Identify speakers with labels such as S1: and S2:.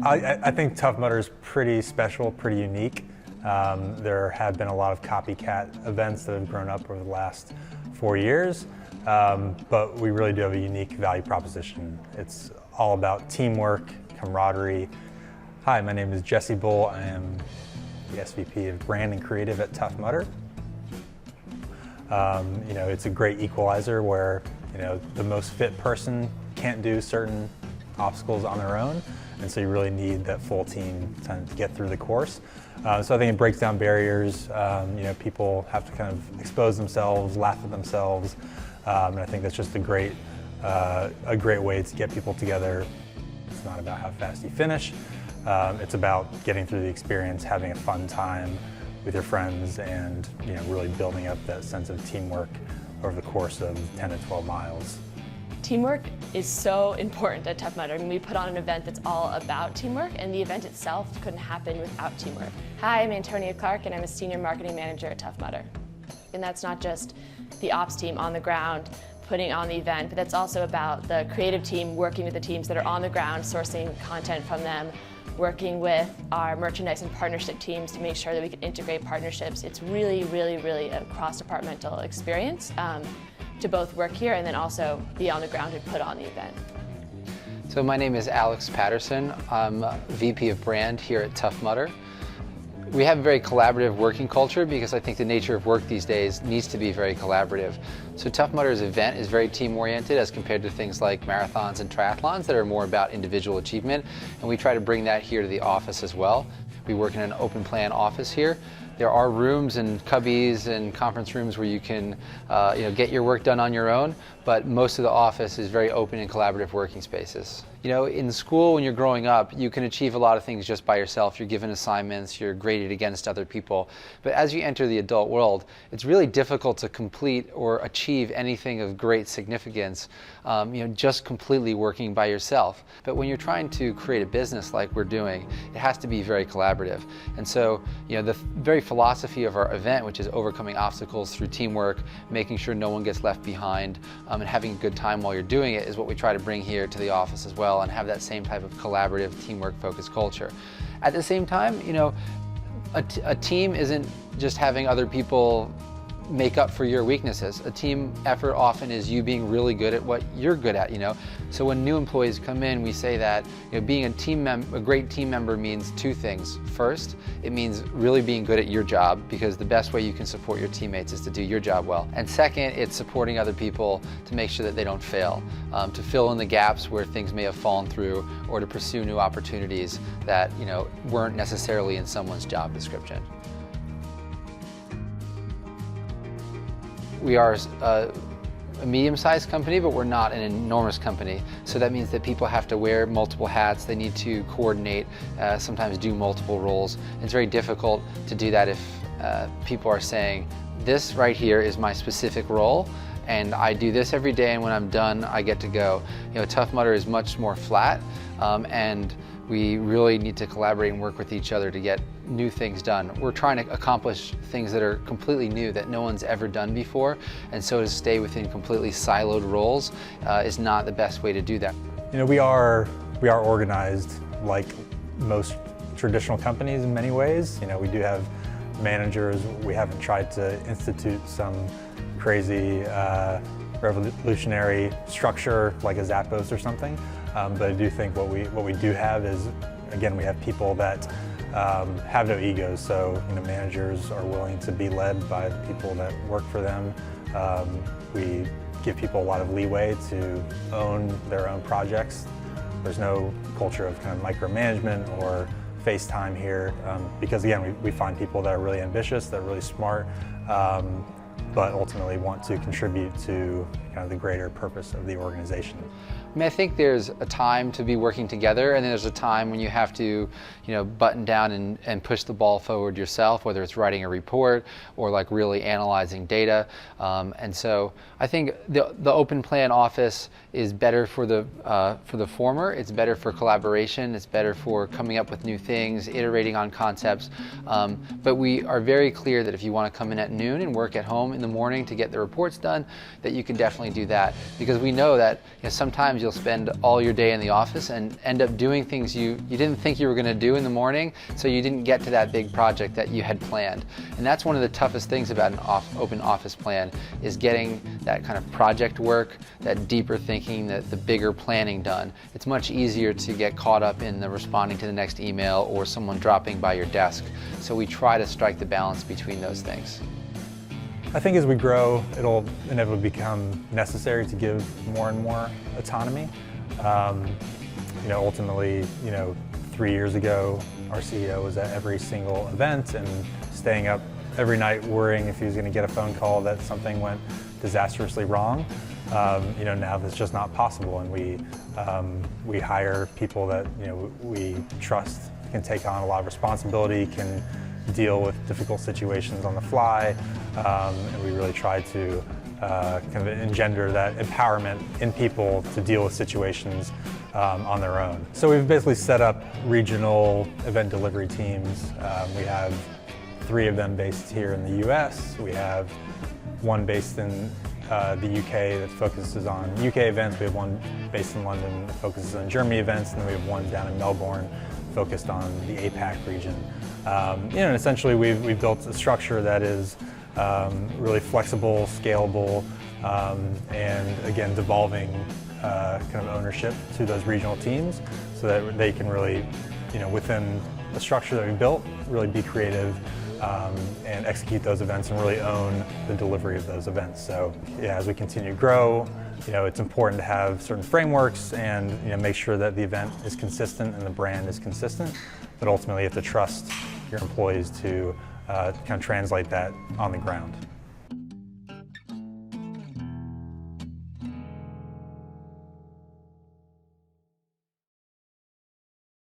S1: I think Tough Mudder is pretty special, pretty unique. There have been a lot of copycat events that have grown up over the last 4 years, but we really do have a unique value proposition. It's all about teamwork, camaraderie. Hi, my name is Jesse Bull. I am the SVP of Brand and Creative at Tough Mudder. It's a great equalizer where the most fit person can't do certain obstacles on their own, and so you really need that full team to get through the course. So I think it breaks down barriers. People have to kind of expose themselves, laugh at themselves, and I think that's just a great way to get people together. It's not about how fast you finish. It's about getting through the experience, having a fun time with your friends, and really building up that sense of teamwork over the course of 10 to 12 miles.
S2: Teamwork is so important at Tough Mudder. I mean, we put on an event that's all about teamwork, and the event itself couldn't happen without teamwork. Hi, I'm Antonia Clark, and I'm a Senior Marketing Manager at Tough Mudder. And that's not just the ops team on the ground putting on the event, but that's also about the creative team working with the teams that are on the ground, sourcing content from them, working with our merchandise and partnership teams to make sure that we can integrate partnerships. It's really, really, really a cross-departmental experience to both work here and then also be on the ground and put on the event.
S3: So my name is Alex Patterson. I'm VP of Brand here at Tough Mudder. We have a very collaborative working culture because I think the nature of work these days needs to be very collaborative. So Tough Mudder's event is very team-oriented as compared to things like marathons and triathlons that are more about individual achievement, and we try to bring that here to the office as well. We work in an open plan office here. There are rooms and cubbies and conference rooms where you can get your work done on your own, but most of the office is very open and collaborative working spaces. In school when you're growing up, you can achieve a lot of things just by yourself. You're given assignments, you're graded against other people. But as you enter the adult world, it's really difficult to complete or achieve anything of great significance just completely working by yourself. But when you're trying to create a business like we're doing, it has to be very collaborative. And so the very philosophy of our event, which is overcoming obstacles through teamwork, making sure no one gets left behind, and having a good time while you're doing it, is what we try to bring here to the office as well, and have that same type of collaborative, teamwork-focused culture. At the same time, a team isn't just having other people make up for your weaknesses. A team effort often is you being really good at what you're good at, So when new employees come in, we say that being a great team member means two things. First, it means really being good at your job, because the best way you can support your teammates is to do your job well. And second, it's supporting other people to make sure that they don't fail, to fill in the gaps where things may have fallen through, or to pursue new opportunities that weren't necessarily in someone's job description. We are a medium-sized company, but we're not an enormous company. So that means that people have to wear multiple hats. They need to coordinate, sometimes do multiple roles. It's very difficult to do that if people are saying, this right here is my specific role, and I do this every day, and when I'm done, I get to go. Tough Mudder is much more flat, and we really need to collaborate and work with each other to get new things done. We're trying to accomplish things that are completely new, that no one's ever done before, and so to stay within completely siloed roles is not the best way to do that.
S1: We are organized like most traditional companies in many ways. We do have managers. We haven't tried to institute some crazy revolutionary structure like a Zappos or something. But I do think what we do have is, again, we have people that have no egos. So managers are willing to be led by the people that work for them. We give people a lot of leeway to own their own projects. There's no culture of kind of micromanagement or FaceTime here, because again, we find people that are really ambitious, that are really smart, but ultimately want to contribute to kind of the greater purpose of the organization.
S3: I think there's a time to be working together, and then there's a time when you have to, button down and push the ball forward yourself, whether it's writing a report or like really analyzing data. And so I think the open plan office is better for the former. It's better for collaboration. It's better for coming up with new things, iterating on concepts. But we are very clear that if you want to come in at noon and work at home in the morning to get the reports done, that you can definitely do that. Because we know that sometimes you'll spend all your day in the office and end up doing things you didn't think you were going to do in the morning, so you didn't get to that big project that you had planned. And that's one of the toughest things about an open office plan, is getting that kind of project work, that deeper thinking, the bigger planning done. It's much easier to get caught up in the responding to the next email or someone dropping by your desk. So we try to strike the balance between those things.
S1: I think as we grow, it'll inevitably become necessary to give more and more autonomy. Ultimately, 3 years ago, our CEO was at every single event and staying up every night worrying if he was going to get a phone call that something went disastrously wrong. Now that's just not possible, and we hire people that we trust can take on a lot of responsibility, can deal with difficult situations on the fly, and we really try to kind of engender that empowerment in people to deal with situations on their own. So we've basically set up regional event delivery teams. We have 3 of them based here in the US. We have one based in the UK that focuses on UK events. We have one based in London that focuses on Germany events, and then we have one down in Melbourne focused on the APAC region. And essentially we've built a structure that is really flexible, scalable, and again devolving kind of ownership to those regional teams, so that they can really, within the structure that we built, really be creative and execute those events and really own the delivery of those events. So as we continue to grow, it's important to have certain frameworks and make sure that the event is consistent and the brand is consistent, but ultimately you have to trust your employees to kind of translate that on the ground.